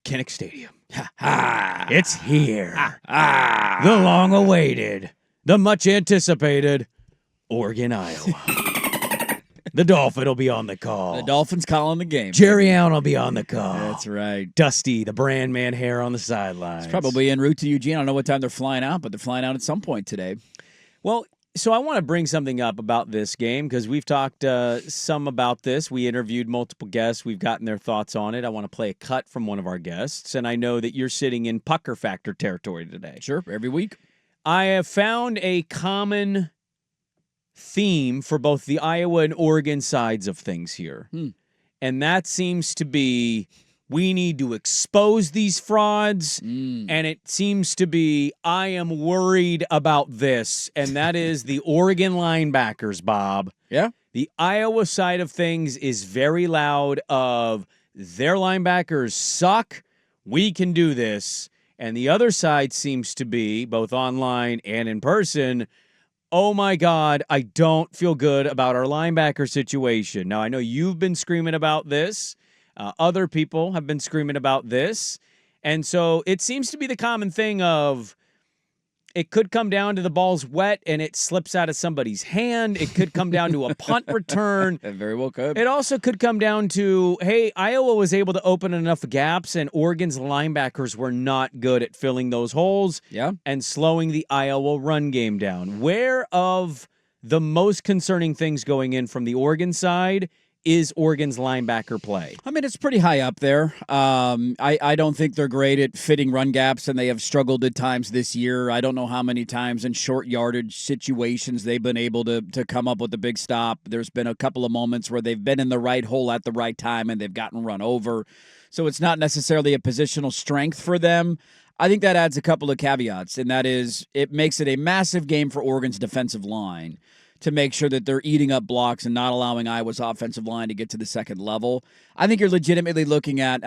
Kinnick Stadium. It's here. The long-awaited, the much-anticipated Oregon, Iowa. The Dolphin will be on the call. The Dolphins calling the game. Jerry Allen will be on the call. That's right. Dusty, the brand man hair on the sidelines. It's probably en route to Eugene. I don't know what time they're flying out, but they're flying out at some point today. Well, so I want to bring something up about this game because we've talked some about this. We interviewed multiple guests. We've gotten their thoughts on it. I want to play a cut from one of our guests, and I know that you're sitting in pucker factor territory today. Sure, every week. I have found a common theme for both the Iowa and Oregon sides of things here. And that seems to be we need to expose these frauds. And it seems to be I am worried about this. And that is the Oregon linebackers, Bob. Yeah. The Iowa side of things is very loud of their linebackers suck. We can do this. And the other side seems to be, both online and in person, oh my God, I don't feel good about our linebacker situation. Now, I know you've been screaming about this. Other people have been screaming about this. And so it seems to be the common thing of it could come down to the ball's wet and it slips out of somebody's hand. It could come down to a punt return. It very well could. It also could come down to, hey, Iowa was able to open enough gaps and Oregon's linebackers were not good at filling those holes and slowing the Iowa run game down. Where of the most concerning things going in from the Oregon side is Oregon's linebacker play? I mean, it's pretty high up there. I don't think they're great at fitting run gaps, and they have struggled at times this year. I don't know how many times in short yardage situations they've been able to come up with a big stop. There's been a couple of moments where they've been in the right hole at the right time, and they've gotten run over. So it's not necessarily a positional strength for them. I think that adds a couple of caveats, and that is it makes it a massive game for Oregon's defensive line to make sure that they're eating up blocks and not allowing Iowa's offensive line to get to the second level. I think you're legitimately looking at,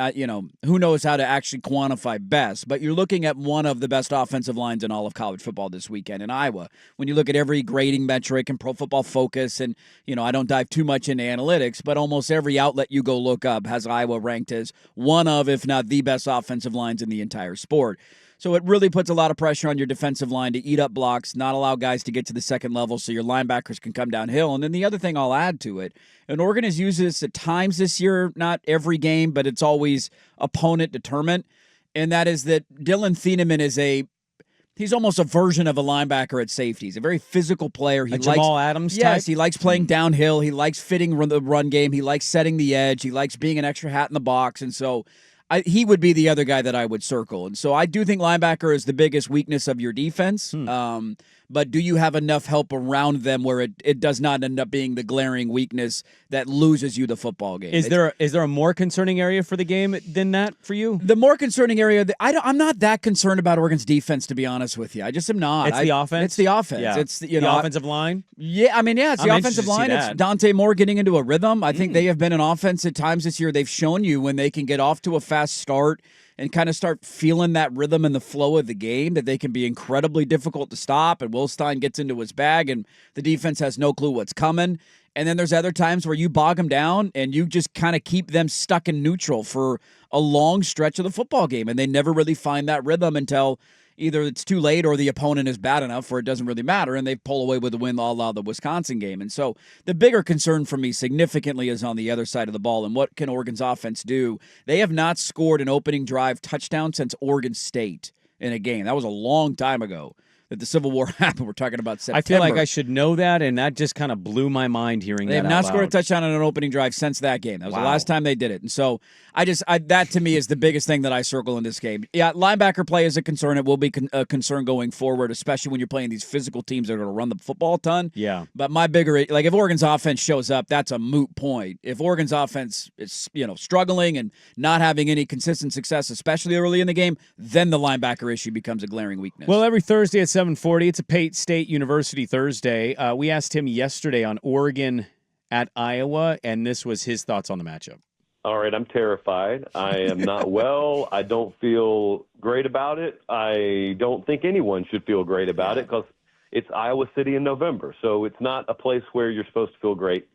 who knows how to actually quantify best, but you're looking at one of the best offensive lines in all of college football this weekend in Iowa. When you look at every grading metric and Pro Football Focus, and, I don't dive too much into analytics, but almost every outlet you go look up has Iowa ranked as one of, if not the best offensive lines in the entire sport. So it really puts a lot of pressure on your defensive line to eat up blocks, not allow guys to get to the second level so your linebackers can come downhill. And then the other thing I'll add to it, and Oregon has used this at times this year, not every game, but it's always opponent determined, and that is that Dylan Thieneman is he's almost a version of a linebacker at safety. He's a very physical player. He likes Jamal Adams type? Yes, he likes playing downhill. He likes fitting the run game. He likes setting the edge. He likes being an extra hat in the box. And so he would be the other guy that I would circle. And so I do think linebacker is the biggest weakness of your defense. But do you have enough help around them where it does not end up being the glaring weakness that loses you the football game? Is there a more concerning area for the game than that for you? The more concerning area, I'm not that concerned about Oregon's defense, to be honest with you. I just am not. It's the offense? It's the offense. Yeah. It's the offensive line? Yeah, it's the offensive line. It's Dante Moore getting into a rhythm. I think they have been an offense at times this year. They've shown you when they can get off to a fast start and kind of start feeling that rhythm and the flow of the game, that they can be incredibly difficult to stop, and Will Stein gets into his bag, and the defense has no clue what's coming. And then there's other times where you bog them down, and you just kind of keep them stuck in neutral for a long stretch of the football game, and they never really find that rhythm until either it's too late or the opponent is bad enough where it doesn't really matter, and they pull away with the win, a la the Wisconsin game. And so the bigger concern for me significantly is on the other side of the ball, and what can Oregon's offense do? They have not scored an opening drive touchdown since Oregon State in a game. That was a long time ago that the Civil War happened. We're talking about September. I feel like I should know that, and that just kind of blew my mind hearing that. They have not scored a touchdown on an opening drive since that game. That was the last time they did it. And so that to me is the biggest thing that I circle in this game. Yeah, linebacker play is a concern. It will be a concern going forward, especially when you're playing these physical teams that are going to run the football a ton. Yeah. But my bigger, if Oregon's offense shows up, that's a moot point. If Oregon's offense is, struggling and not having any consistent success, especially early in the game, then the linebacker issue becomes a glaring weakness. Well, every Thursday at 7:40, it's a Pate State University Thursday. We asked him yesterday on Oregon at Iowa, and this was his thoughts on the matchup. All right, I'm terrified. I am not well. I don't feel great about it. I don't think anyone should feel great about it because it's Iowa City in November. So it's not a place where you're supposed to feel great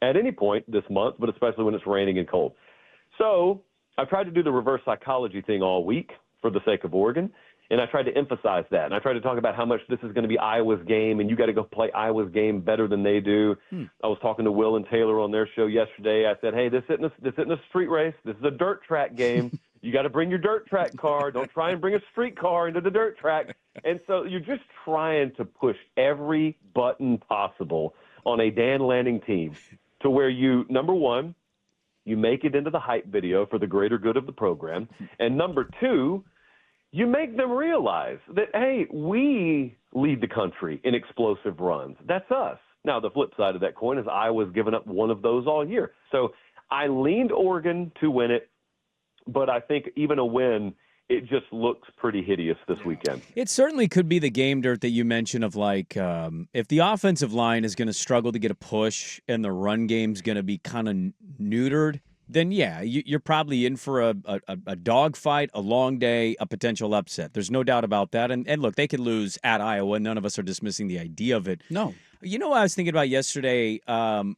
at any point this month, but especially when it's raining and cold. So I've tried to do the reverse psychology thing all week for the sake of Oregon, and I tried to emphasize that. And I tried to talk about how much this is going to be Iowa's game, and you got to go play Iowa's game better than they do. I was talking to Will and Taylor on their show yesterday. I said, hey, this isn't a street race. This is a dirt track game. You got to bring your dirt track car. Don't try and bring a street car into the dirt track. And so you're just trying to push every button possible on a Dan Lanning team to where you, number one, you make it into the hype video for the greater good of the program. And number two, you make them realize that, hey, we lead the country in explosive runs. That's us. Now, the flip side of that coin is Iowa's given up one of those all year. So I leaned Oregon to win it, but I think even a win, it just looks pretty hideous this weekend. It certainly could be the game, Dirt, that you mentioned of like if the offensive line is going to struggle to get a push and the run game's going to be kind of neutered, then yeah, you're probably in for a dogfight, a long day, a potential upset. There's no doubt about that. And look, they could lose at Iowa. None of us are dismissing the idea of it. No. You know what I was thinking about yesterday? I'm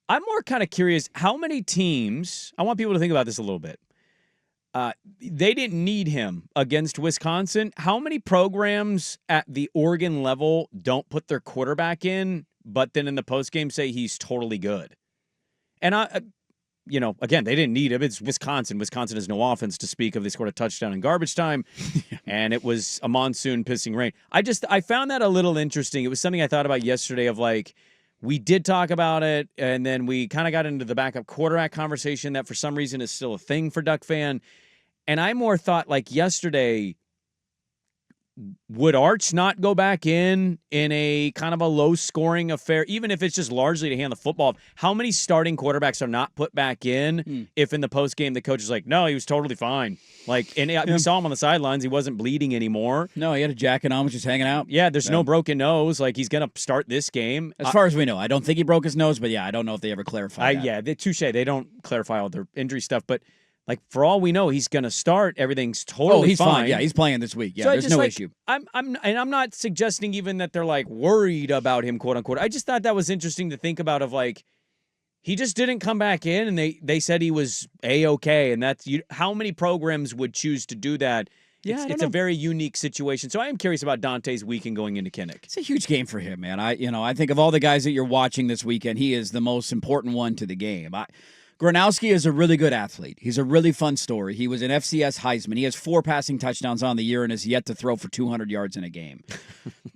more kind of curious how many teams, I want people to think about this a little bit. They didn't need him against Wisconsin. How many programs at the Oregon level don't put their quarterback in, but then in the postgame say he's totally good? And again, they didn't need him. It's Wisconsin. Wisconsin has no offense to speak of. They scored a touchdown in garbage time, and it was a monsoon pissing rain. I found that a little interesting. It was something I thought about yesterday of like, we did talk about it, and then we kind of got into the backup quarterback conversation that for some reason is still a thing for Duck Fan. And I more thought, like yesterday, would Arch not go back in a kind of a low-scoring affair, even if it's just largely to hand the football? How many starting quarterbacks are not put back in if in the postgame the coach is like, no, he was totally fine? Like, and we saw him on the sidelines. He wasn't bleeding anymore. No, he had a jacket on, was just hanging out. Yeah, there's no broken nose. Like, he's going to start this game. As far as we know. I don't think he broke his nose, but yeah, I don't know if they ever clarified that. Yeah, touche. They don't clarify all their injury stuff, but like, for all we know, he's going to start. Everything's totally he's fine. Yeah, he's playing this week. Yeah, so there's no issue. I'm not suggesting even that they're like worried about him, quote unquote. I just thought that was interesting to think about. Of like, he just didn't come back in, and they said he was A-okay, and that's how many programs would choose to do that. Yeah, it's a very unique situation. So I am curious about Dante's weekend going into Kinnick. It's a huge game for him, man. I think of all the guys that you're watching this weekend, he is the most important one to the game. Gronowski is a really good athlete. He's a really fun story. He was an FCS Heisman. He has 4 passing touchdowns on the year and has yet to throw for 200 yards in a game.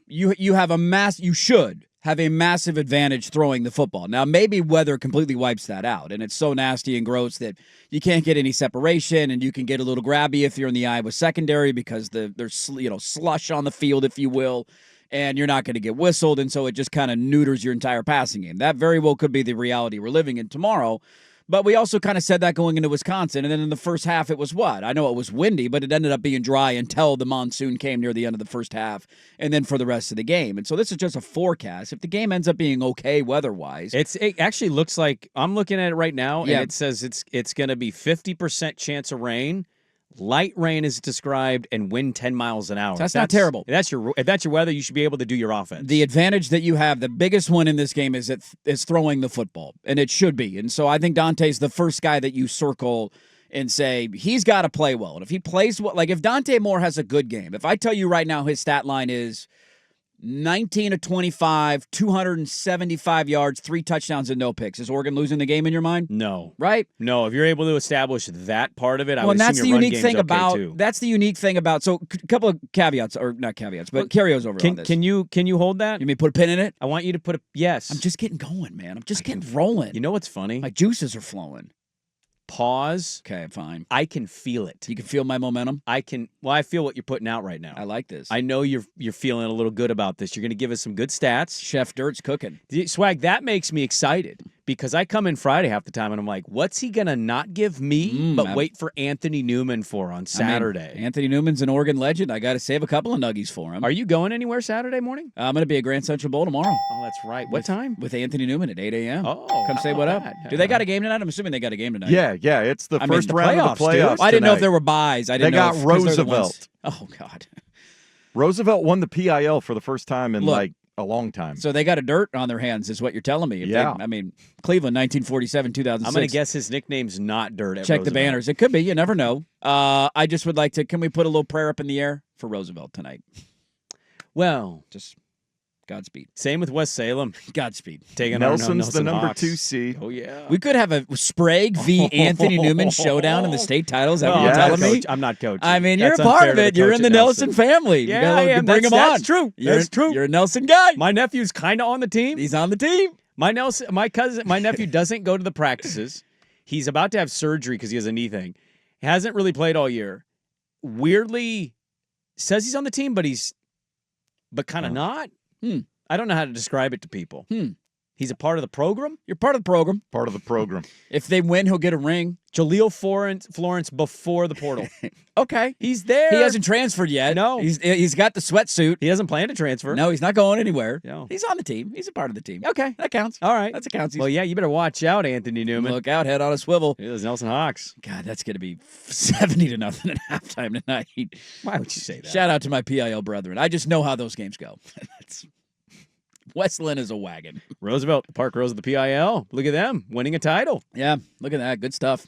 You should have a massive advantage throwing the football. Now, maybe weather completely wipes that out, and it's so nasty and gross that you can't get any separation, and you can get a little grabby if you're in the Iowa secondary because there's slush on the field, if you will, and you're not going to get whistled, and so it just kind of neuters your entire passing game. That very well could be the reality we're living in tomorrow. But we also kind of said that going into Wisconsin. And then in the first half, it was what? I know it was windy, but it ended up being dry until the monsoon came near the end of the first half and then for the rest of the game. And so this is just a forecast. If the game ends up being okay weather-wise. It actually looks like, I'm looking at it right now, and it says it's going to be 50% chance of rain. Light rain is described and wind 10 miles an hour. So that's not terrible. If that's your weather, you should be able to do your offense. The advantage that you have, the biggest one in this game is throwing the football, and it should be. And so I think Dante's the first guy that you circle and say he's got to play well. And if he plays well, like if Dante Moore has a good game, if I tell you right now his stat line is 19 of 25, 275 yards, 3 touchdowns and no picks. Is Oregon losing the game in your mind? No. Right? No. If you're able to establish that part of it, I would and that's assume the your run unique game's thing okay about too. that's the unique thing about. So a couple of caveats, or not caveats, but carryovers over on this. Can you hold that? You mean put a pin in it? I want you to put a yes. I'm just getting going, man. I'm just getting rolling. You know what's funny? My juices are flowing. Pause. Okay, fine. I can feel it. You can feel my momentum? I feel what you're putting out right now. I like this. I know you're feeling a little good about this. You're going to give us some good stats. Chef Dirt's cooking. Swag, that makes me excited because I come in Friday half the time and I'm like, what's he going to not give me but wait for Anthony Newman for on Saturday? Anthony Newman's an Oregon legend. I got to save a couple of nuggies for him. Are you going anywhere Saturday morning? I'm going to be at Grand Central Bowl tomorrow. Oh, that's right. What time? With Anthony Newman at 8 a.m. Oh, come say what up. Do they got a game tonight? I'm assuming they got a game tonight. Yeah. It's the first round of the playoffs. I didn't know if tonight. there were buys. I didn't They know got if, Roosevelt. Oh, God. Roosevelt won the PIL for the first time in a long time. So they got a dirt on their hands, is what you're telling me. Yeah. Cleveland, 1947, 2006. I'm going to guess his nickname's not Dirt at Check Roosevelt. the banners. It could be. You never know. I just would like to, can we put a little prayer up in the air for Roosevelt tonight? Well, Just Godspeed. same with West Salem. Godspeed. Taking Nelson's on Nelson the number Hawks. 2 seed. Oh, yeah. We could have a Sprague v. Anthony Newman showdown in the state titles. Is that what you're telling me? I'm not coaching. I mean, That's you're a part unfair of to it. the You're coach in the at Nelson family. Yeah, you gotta I am. bring him on. That's true. You're, That's true. You're a Nelson guy. My nephew's kind of on the team. He's on the team. My nephew doesn't go to the practices. He's about to have surgery because he has a knee thing. Hasn't really played all year. Weirdly, says he's on the team, but kind of not. I don't know how to describe it to people. He's a part of the program. You're part of the program. Part of the program. If they win, he'll get a ring. Jaleel Florence before the portal. Okay. He's there. He hasn't transferred yet. No. He's got the sweatsuit. He hasn't planned to transfer. No, he's not going anywhere. No. He's on the team. He's a part of the team. Okay, that counts. All right. That's a counts. Well, yeah, you better watch out, Anthony Newman. Look out, head on a swivel. It is Nelson Hawks. God, that's going to be 70-0 at halftime tonight. Why would you say that? Shout out to my PIL brethren. I just know how those games go. Westland is a wagon. Roosevelt, Park Rose of the PIL. Look at them winning a title. Yeah, look at that. Good stuff.